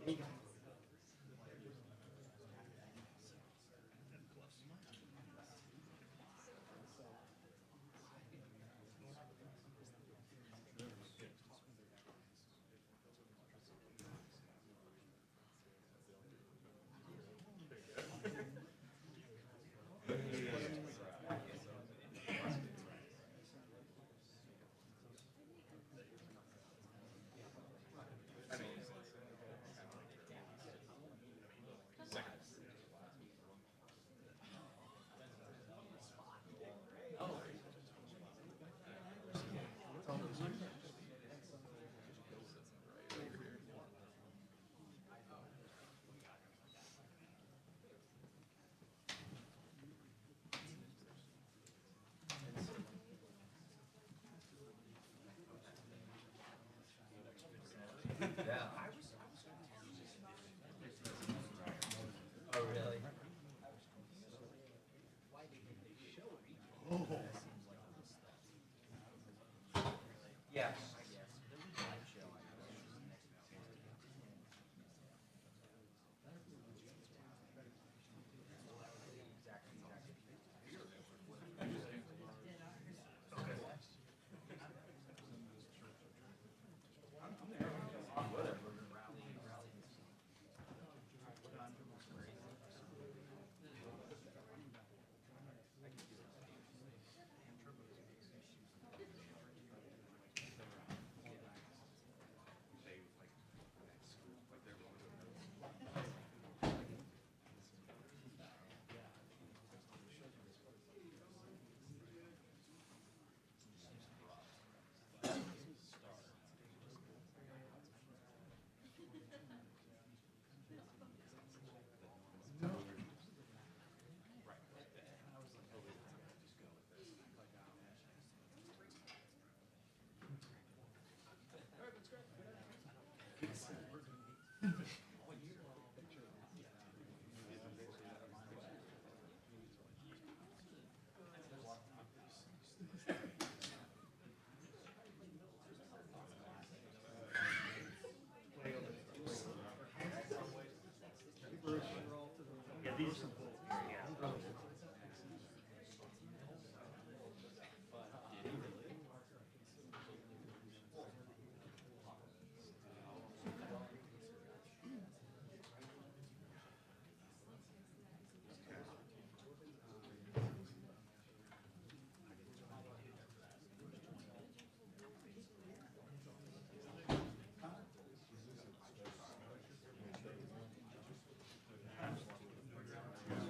Yeah. Oh, really? Yes. Yeah, these are both. Yeah.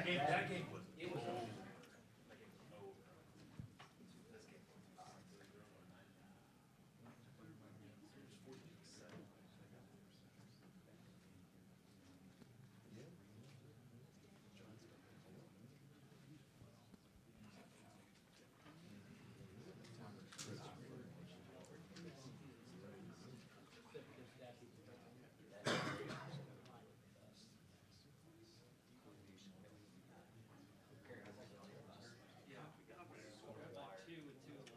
That game was. It was. That game was over. This game was. Yeah, we got like 2 and 2-11.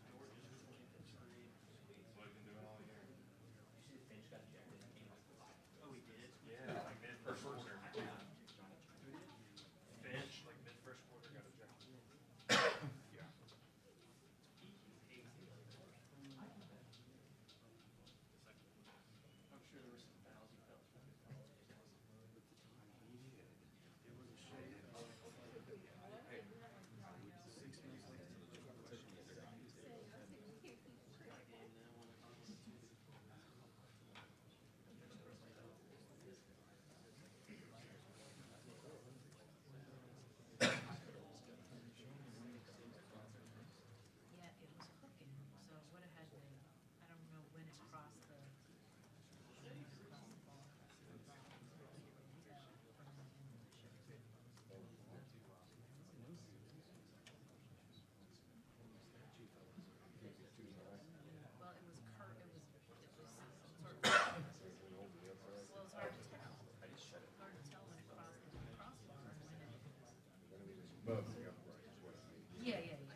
Georgia's winning for 3. That's what I've been doing all year. You should have finished got ejected and came off the line. Oh, we did? Yeah, like mid first quarter. Bench, like mid first quarter, got ejected. Yeah. I'm sure there were some fouls he felt. Yeah, it was cooking, so it would have had to, I don't know when it crossed the ball. Well, it was sort of, well, it's hard to tell. Hard to tell when it crossed the crossbar and when it. Yeah, yeah, yeah.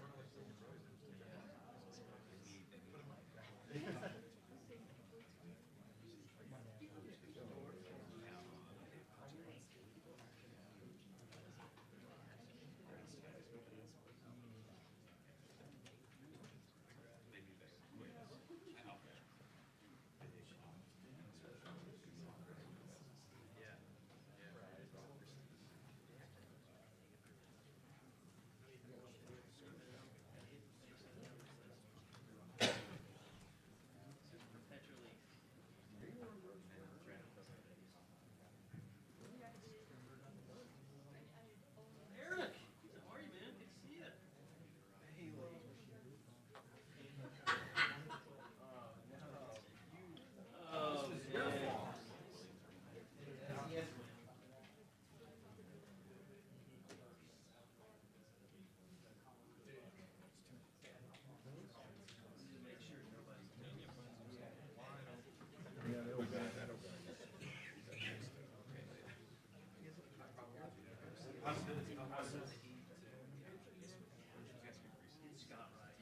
Eric, how are you, man? Good to see you. Oh, This was your man. fault. Yes. Make sure nobody's. Yeah, they old guy, that old guy. Scott Wright.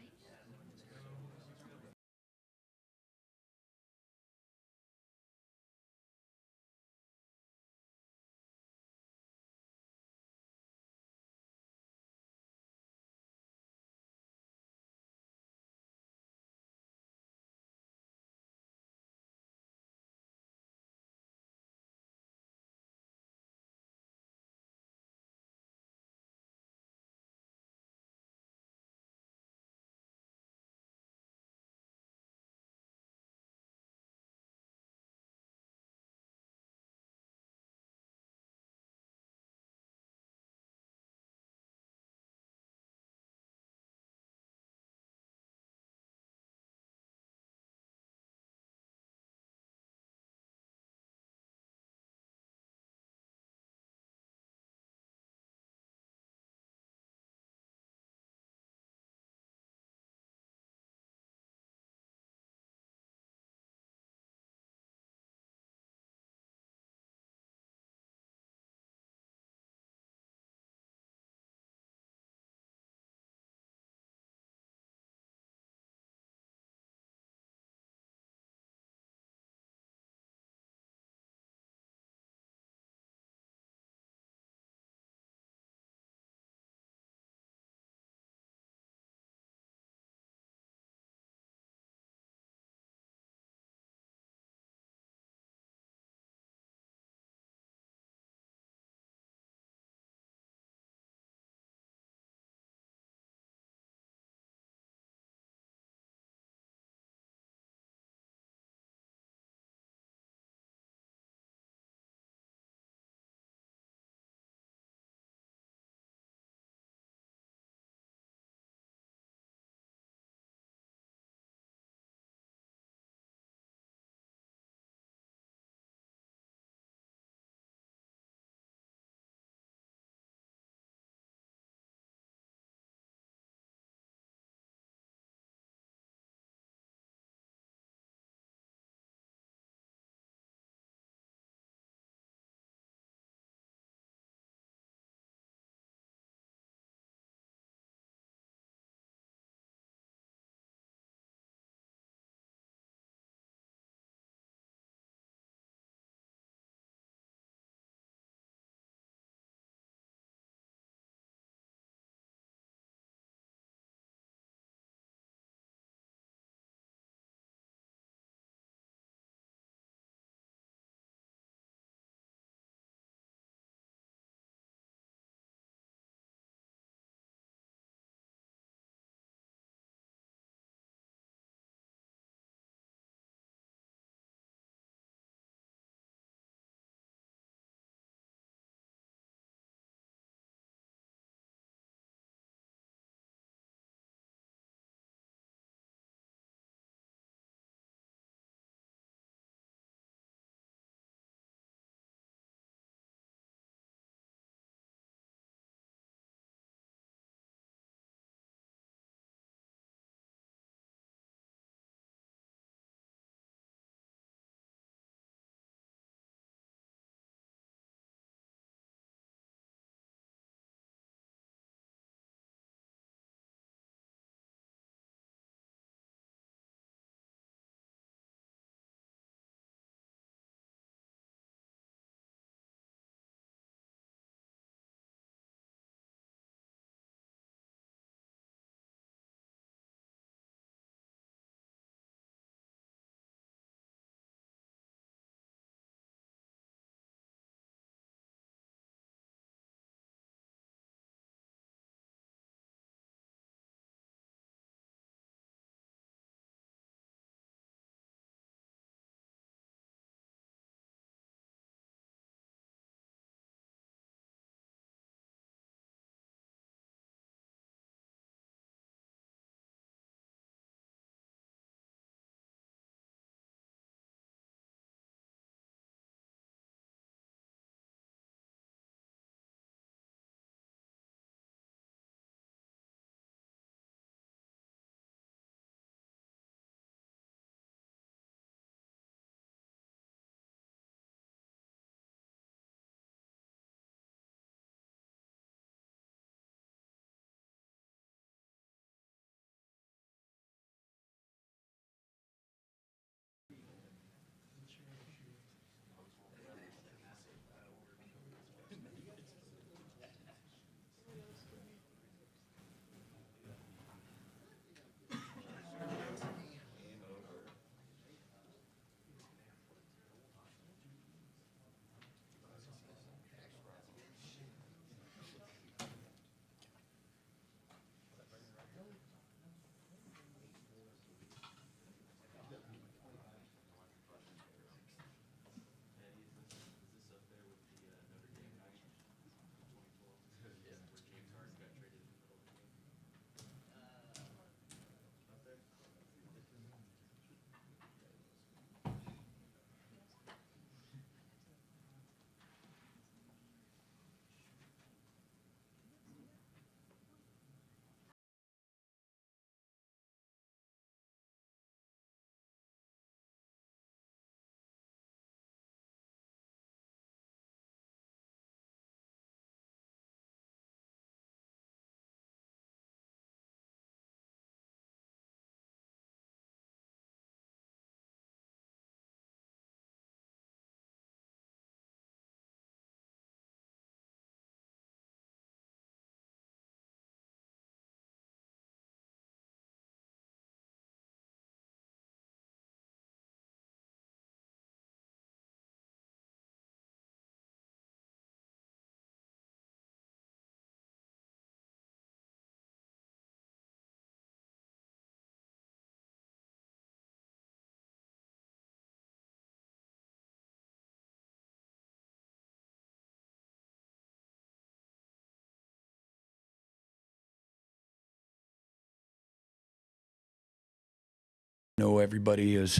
know everybody is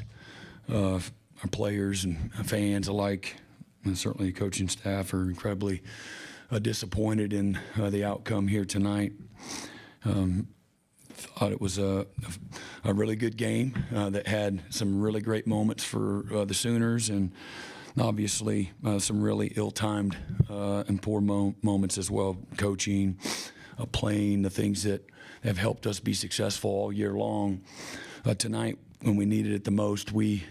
our players and fans alike, and certainly the coaching staff are incredibly disappointed in the outcome here tonight. Thought it was a really good game that had some really great moments for the Sooners, and obviously some really ill-timed and poor moments as well. Coaching, playing, the things that have helped us be successful all year long. Tonight, when we needed it the most, we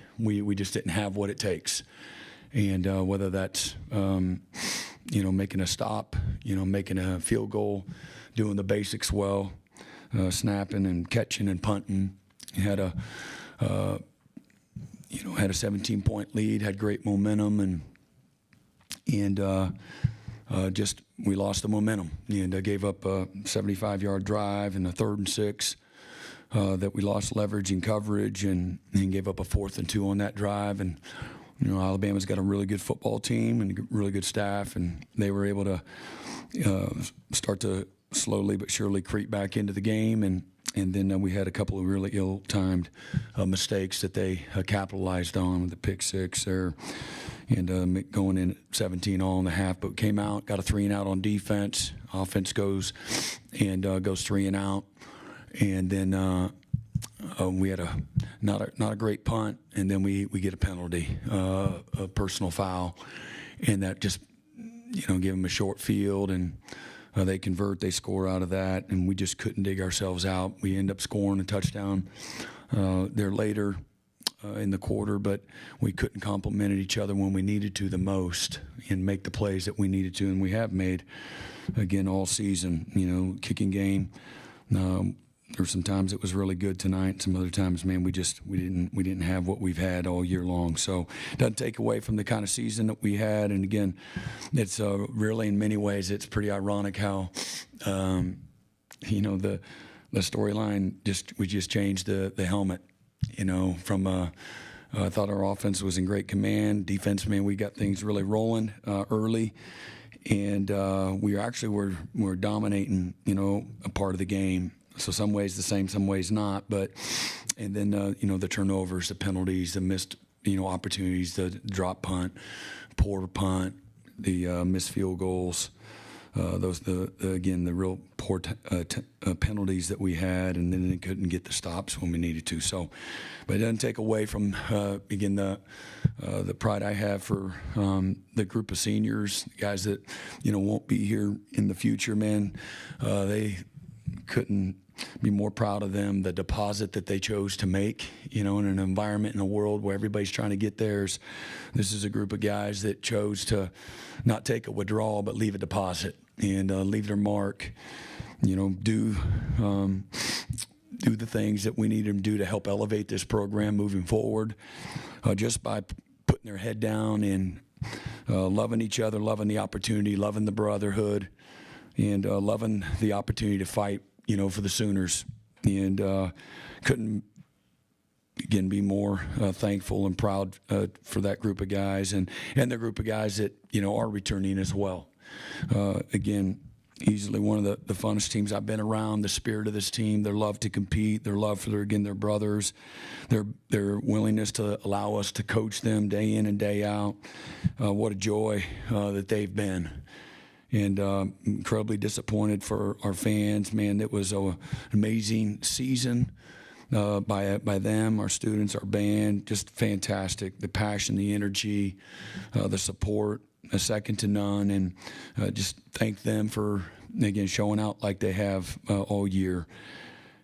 just didn't have what it takes. And whether that's making a stop, making a field goal, doing the basics well, snapping and catching and punting. Had a 17-point lead, had great momentum, and just we lost the momentum and gave up a 75-yard drive and a 3rd and 6 that we lost leverage and coverage, and gave up a 4th and 2 on that drive. And Alabama's got a really good football team and a really good staff, and they were able to start to slowly but surely creep back into the game, and then we had a couple of really ill-timed mistakes that they capitalized on with the pick 6 there, and going in at 17 all in the half, but came out, got a 3-and-out on defense. Offense goes 3-and-out, and then we had not a great punt, and then we get a penalty, a personal foul, and that just give them a short field, and they convert, they score out of that, and we just couldn't dig ourselves out. We end up scoring a touchdown there later in the quarter, but we couldn't complement each other when we needed to the most and make the plays that we needed to, and we have made, again, all season. Kicking game. There were some times it was really good tonight. Some other times, man, we didn't have what we've had all year long. So it doesn't take away from the kind of season that we had. And again, it's really, in many ways, it's pretty ironic how the storyline we just changed the helmet. From I thought our offense was in great command. Defense, man, we got things really rolling early. And we actually were dominating, a part of the game. So some ways the same, some ways not. And then the turnovers, the penalties, the missed opportunities, the drop punt, poor punt, the missed field goals, the real poor penalties that we had, and then they couldn't get the stops when we needed to. So, but it doesn't take away from the pride I have for the group of seniors, guys that won't be here in the future. Man, they couldn't be more proud of them, the deposit that they chose to make, in an environment, in a world where everybody's trying to get theirs. This is a group of guys that chose to not take a withdrawal, but leave a deposit and leave their mark, do the things that we need them to do to help elevate this program moving forward, just by putting their head down and loving each other, loving the opportunity, loving the brotherhood, and loving the opportunity to fight, for the Sooners. And couldn't, again, be more thankful and proud for that group of guys and the group of guys that, are returning as well. Again, easily one of the funnest teams I've been around. The spirit of this team, their love to compete, their love for their brothers, their willingness to allow us to coach them day in and day out. What a joy that they've been. And incredibly disappointed for our fans. Man, it was an amazing season by them, our students, our band. Just fantastic. The passion, the energy, the support, second to none. And just thank them for, again, showing out like they have all year.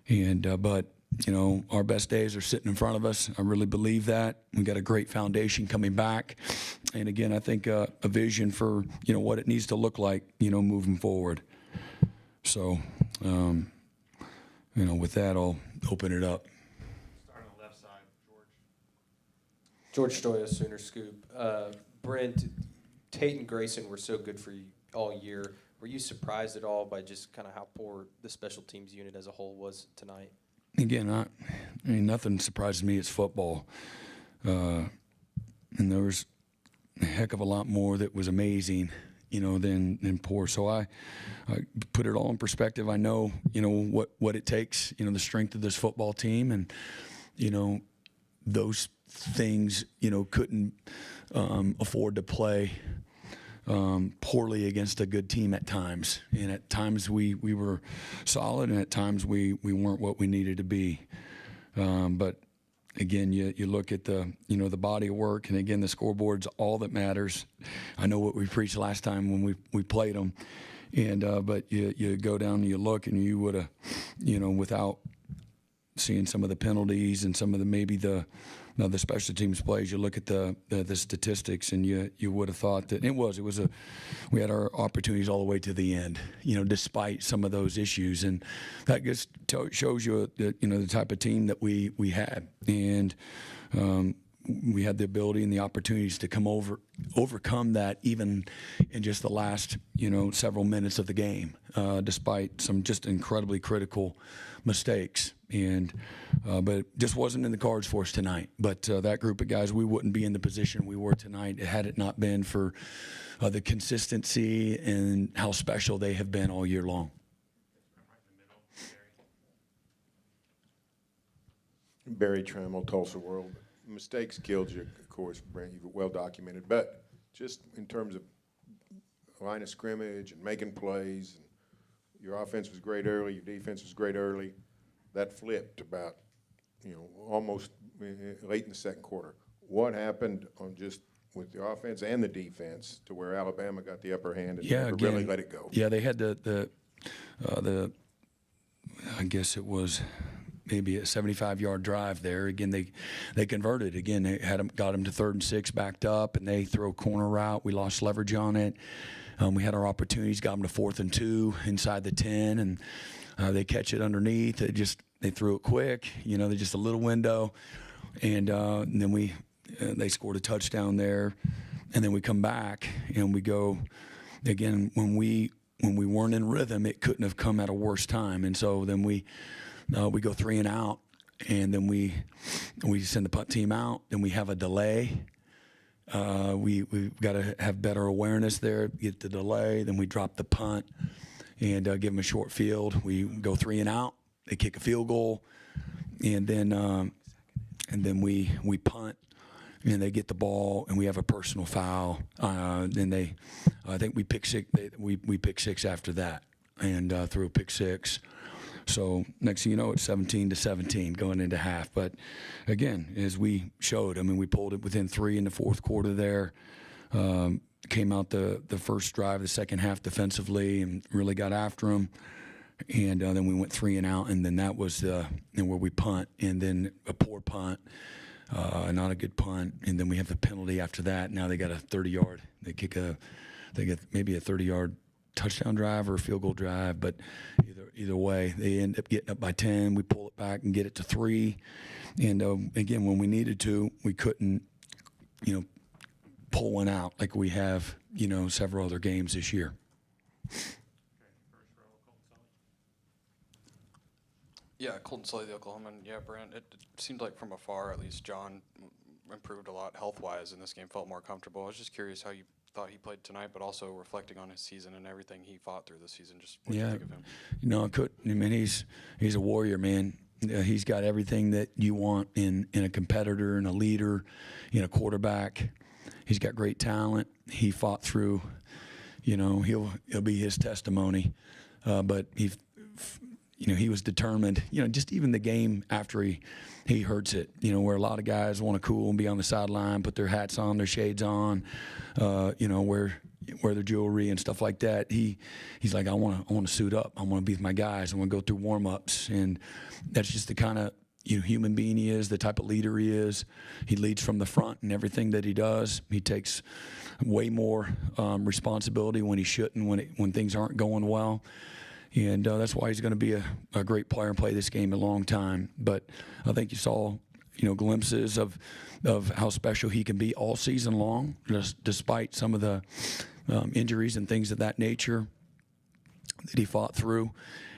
And but our best days are sitting in front of us. I really believe that. We've got a great foundation coming back. And again, I think a vision for, what it needs to look like, moving forward. So, with that, I'll open it up. Start on the left side, George Stoya, Sooner Scoop. Brent, Tate and Grayson were so good for you all year. Were you surprised at all by just kind of how poor the special teams unit as a whole was tonight? Again, I mean, nothing surprises me. It's football. And there was a heck of a lot more that was amazing, than poor. So I put it all in perspective. I know, what it takes, the strength of this football team. And those things, couldn't afford to play poorly against a good team at times. And at times we were solid, and at times we weren't what we needed to be. But again, you look at the body of work, and again, the scoreboard's all that matters. I know what we preached last time when we played them, and but you go down and you look, and you would have, without seeing some of the penalties and some of the special teams plays, you look at the statistics, and you would have thought that we had our opportunities all the way to the end, despite some of those issues, and that just shows you that, the type of team that we had, and we had the ability and the opportunities to overcome that even in just the last several minutes of the game, despite some just incredibly critical mistakes. And but it just wasn't in the cards for us tonight. But that group of guys, we wouldn't be in the position we were tonight had it not been for the consistency and how special they have been all year long. Barry Trammell, Tulsa World. Mistakes killed you, of course, Brent. You've well documented. But just in terms of line of scrimmage and making plays, and your offense was great early, your defense was great early. That flipped about, almost late in the second quarter. What happened on just with the offense and the defense to where Alabama got the upper hand and never really let it go? Yeah, they had the I guess it was maybe a 75-yard drive there. Again, they converted. Again, they got them to 3rd and 6, backed up, and they throw a corner route. We lost leverage on it. We had our opportunities, got them to 4th and 2 inside the 10, and they catch it underneath. They threw it quick. They just a little window, and then they scored a touchdown there, and then we come back and we go again. When we weren't in rhythm, it couldn't have come at a worse time, and so then we go 3 and out, and then we send the punt team out. Then we have a delay. We've got to have better awareness there, get the delay. Then we drop the punt and give them a short field. We go 3 and out. They kick a field goal, and then we punt, and they get the ball, and we have a personal foul. Then I think we pick 6. We pick 6 after that, and threw a pick 6. So next thing you know, it's 17-17 going into half. But again, as we showed, we pulled it within 3 in the fourth quarter there. Came out the first drive, the second half defensively, and really got after them. And then we went 3 and out, and then that was where we punt, and then a poor punt, not a good punt, and then we have the penalty after that. Now they got a 30-yard. They get maybe a 30-yard touchdown drive or a field goal drive, but either way, they end up getting up by 10. We pull it back and get it to 3. And again, when we needed to, we couldn't, pull one out like we have, several other games this year. Yeah, Colton Sully, the Oklahoman. Yeah, Brent, it seemed like from afar, at least, John improved a lot health-wise, and this game felt more comfortable. I was just curious how you thought he played tonight, but also reflecting on his season and everything he fought through this season. Just what do you think of him? He's a warrior, man. He's got everything that you want in a competitor and a leader, in a quarterback. He's got great talent. He fought through. He'll be his testimony, but he was determined. Just even the game after he hurts it. Where a lot of guys want to cool and be on the sideline, put their hats on, their shades on, wear their jewelry and stuff like that. He's like, I want to suit up. I want to be with my guys. I want to go through warm-ups, and that's just the kind of human being he is, the type of leader he is. He leads from the front in everything that he does. He takes way more responsibility when he shouldn't, when things aren't going well. And that's why he's going to be a great player and play this game a long time. But I think you saw, glimpses of how special he can be all season long, just despite some of the injuries and things of that nature that he fought through.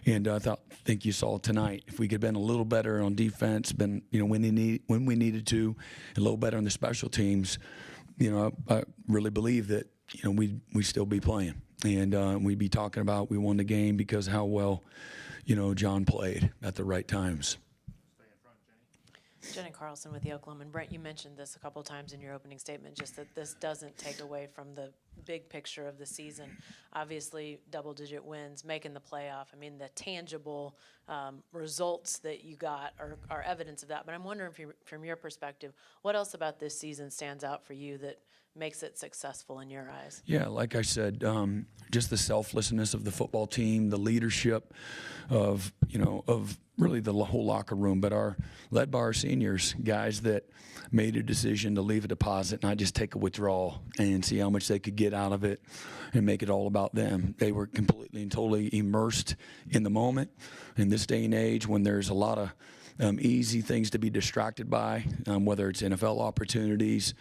And I think you saw tonight, if we could have been a little better on defense, when we needed to, a little better on the special teams, I really believe that we'd still be playing. And we'd be talking about we won the game because of how well, John played at the right times. Stay in front, Jenny. Jenna Carlson with the Oklahoma. And Brent, you mentioned this a couple of times in your opening statement, just that this doesn't take away from the big picture of the season. Obviously, double-digit wins, making the playoff. I mean, the tangible results that you got are evidence of that. But I'm wondering, from your perspective, what else about this season stands out for you that makes it successful in your eyes? Yeah, like I said, just the selflessness of the football team, the leadership of really the whole locker room, but led by our seniors, guys that made a decision to leave a deposit, not just take a withdrawal and see how much they could get out of it and make it all about them. They were completely and totally immersed in the moment. In this day and age, when there's a lot of easy things to be distracted by, whether it's NFL opportunities,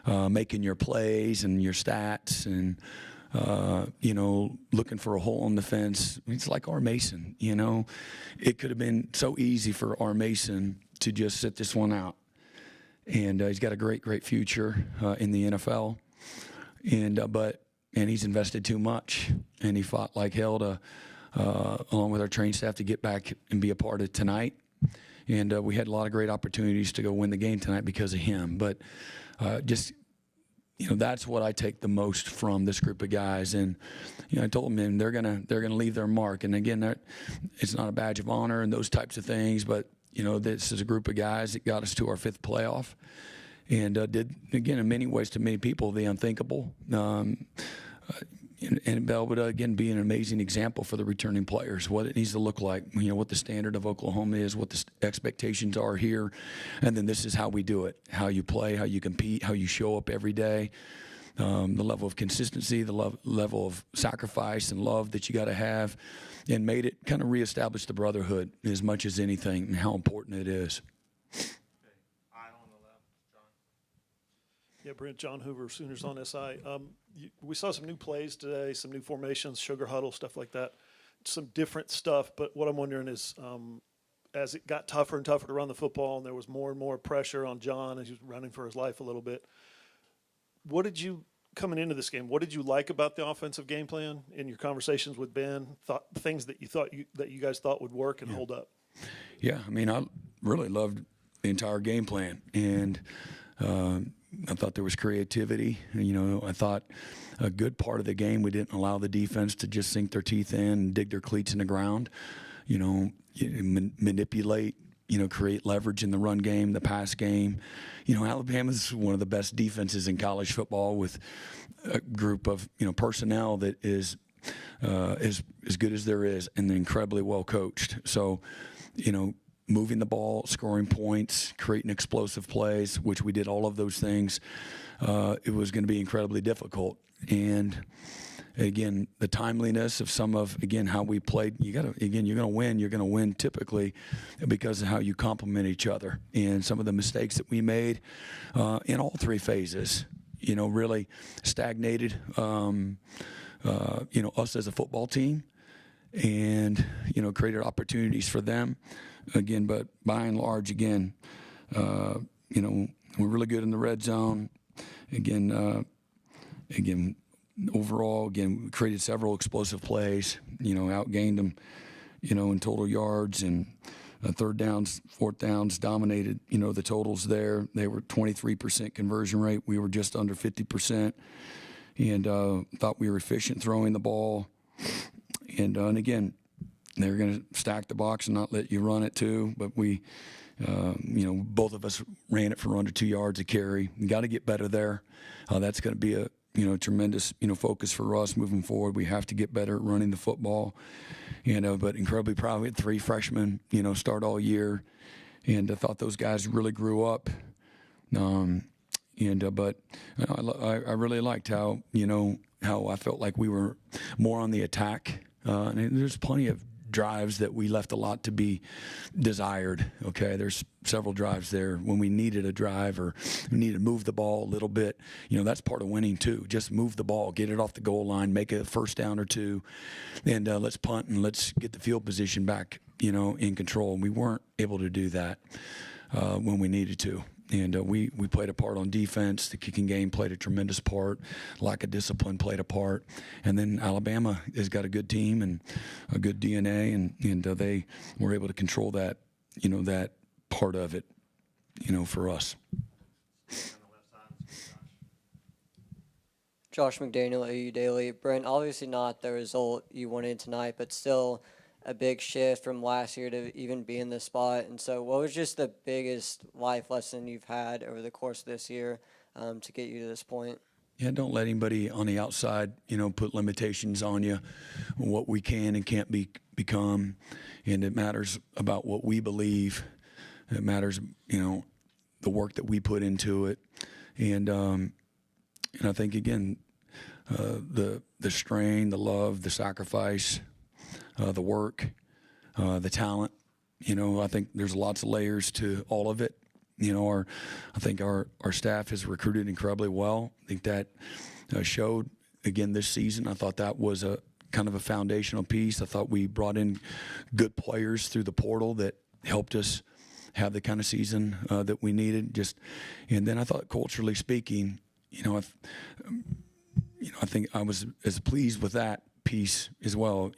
making your plays and your stats, and looking for a hole in the fence. It's like R. Mason. It could have been so easy for R. Mason to just sit this one out, and he's got a great future in the NFL, and he's invested too much, and he fought like hell to, along with our training staff, to get back and be a part of tonight. And we had a lot of great opportunities to go win the game tonight because of him. But that's what I take the most from this group of guys. And I told them they're gonna leave their mark. And again, it's not a badge of honor and those types of things. But this is a group of guys that got us to our 5th playoff, and did, again, in many ways, to many people, the unthinkable. And Bell would, again, be an amazing example for the returning players, what it needs to look like, what the standard of Oklahoma is, what the expectations are here. And then this is how we do it, how you play, how you compete, how you show up every day, the level of consistency, the level of sacrifice and love that you got to have, and made it kind of reestablish the brotherhood as much as anything and how important it is. Yeah, Brent, John Hoover, Sooners on SI. We saw some new plays today, some new formations, sugar huddle, stuff like that, some different stuff. But what I'm wondering is, as it got tougher and tougher to run the football and there was more and more pressure on John as he was running for his life a little bit, coming into this game, what did you like about the offensive game plan in your conversations with Ben, things that you guys thought would work and hold up? Yeah, I mean, I really loved the entire game plan. And I thought there was creativity. I thought a good part of the game, we didn't allow the defense to just sink their teeth in and dig their cleats in the ground. Manipulate, create leverage in the run game, the pass game. Alabama's one of the best defenses in college football, with a group of, personnel that is as good as there is, and incredibly well coached. So, moving the ball, scoring points, creating explosive plays, which we did all of those things, it was going to be incredibly difficult. And again, the timeliness of how we played, you're going to win. You're going to win typically because of how you complement each other. And some of the mistakes that we made in all 3 phases, really stagnated, us as a football team, and, created opportunities for them. Again, but by and large, we're really good in the red zone. Overall, we created several explosive plays, outgained them, in total yards, and third downs, fourth downs, dominated, the totals there. They were 23% conversion rate. We were just under 50%, and thought we were efficient throwing the ball. And again, they're going to stack the box and not let you run it too. But we, both of us ran it for under 2 yards a carry. We got to get better there. That's going to be a tremendous focus for us moving forward. We have to get better at running the football. But incredibly proud. We had 3 freshmen start all year, and I thought those guys really grew up. But I really liked how I felt like we were more on the attack. And there's plenty of drives that we left a lot to be desired. Okay, there's several drives there when we needed a drive or we needed to move the ball a little bit. That's part of winning too. Just move the ball, get it off the goal line, make a first down or 2, and let's punt and let's get the field position back, in control. And we weren't able to do that when we needed to. And we played a part on defense. The kicking game played a tremendous part. Lack of discipline played a part. And then Alabama has got a good team and a good DNA, and they were able to control that, that part of it. for us. Josh McDaniel, AU Daily. Brent, obviously not the result you wanted tonight, but still a big shift from last year to even be in this spot. And so what was just the biggest life lesson you've had over the course of this year to get you to this point? Yeah, don't let anybody on the outside, put limitations on you, what we can and can't become. And it matters about what we believe. It matters, the work that we put into it. And I think, again, the strain, the love, the sacrifice, the work, the talent, I think there's lots of layers to all of it. I think our staff has recruited incredibly well. I think that showed again this season. I thought that was a kind of a foundational piece. I thought we brought in good players through the portal that helped us have the kind of season that we needed. And then I thought culturally speaking, I think I was as pleased with that piece as well.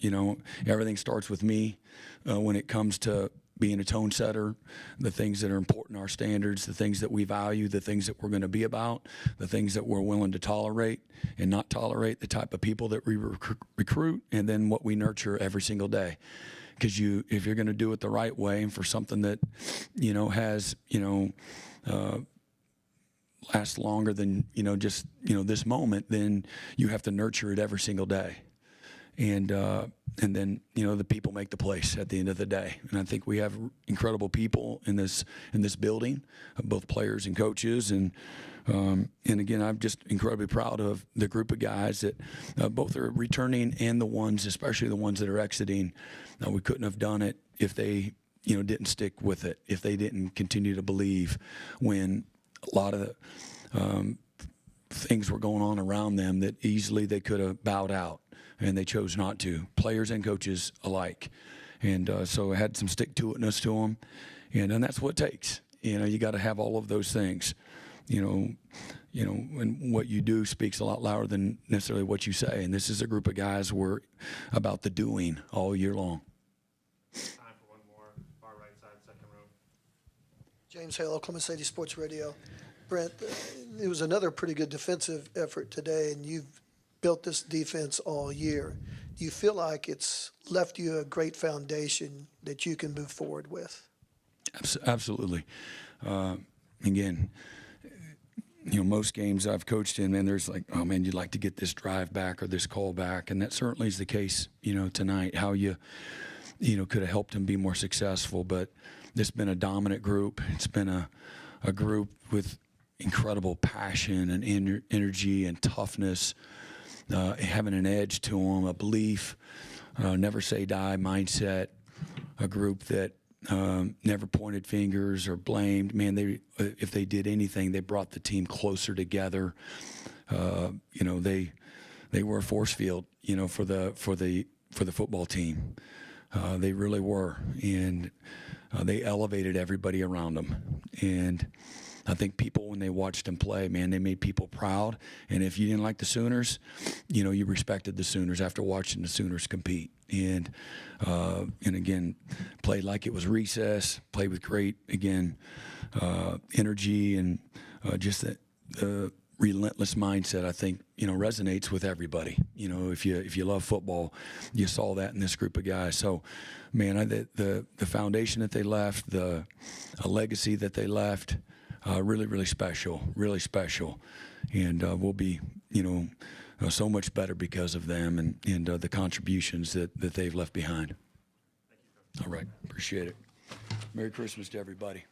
Everything starts with me when it comes to being a tone setter, the things that are important, our standards, the things that we value, the things that we're going to be about, the things that we're willing to tolerate and not tolerate, the type of people that we recruit, and then what we nurture every single day. Because if you're going to do it the right way and for something that, has, lasts longer than, just, this moment, then you have to nurture it every single day. And then, the people make the place at the end of the day. And I think we have incredible people in this building, both players and coaches. And again, I'm just incredibly proud of the group of guys that both are returning and the ones, especially the ones that are exiting. We couldn't have done it if they, didn't stick with it, if they didn't continue to believe when a lot of things were going on around them that easily they could have bowed out. And they chose not to, players and coaches alike. And so it had some stick-to-itness to them. And that's what it takes. You got to have all of those things. And what you do speaks a lot louder than necessarily what you say. And this is a group of guys who are about the doing all year long. Time for one more. Far right side, second row. James Hale, Oklahoma City Sports Radio. Brent, it was another pretty good defensive effort today, and you've built this defense all year. Do you feel like it's left you a great foundation that you can move forward with? Absolutely. Again, most games I've coached in, man, there's like, oh man, you'd like to get this drive back or this call back, and that certainly is the case, tonight. How you could have helped him be more successful, but it's been a dominant group. It's been a group with incredible passion and energy and toughness. Having an edge to them, a belief, never say die mindset, a group that never pointed fingers or blamed. Man, if they did anything, they brought the team closer together. They were a force field, for the football team. They really were, and they elevated everybody around them. And I think people, when they watched them play, man, they made people proud. And if you didn't like the Sooners, you respected the Sooners after watching the Sooners compete. And again, played like it was recess, played with great, again, energy and just the relentless mindset, I think, resonates with everybody. If you love football, you saw that in this group of guys. So, man, the foundation that they left, the legacy that they left, really, really special, and we'll be, so much better because of them and the contributions that they've left behind. All right, appreciate it. Merry Christmas to everybody.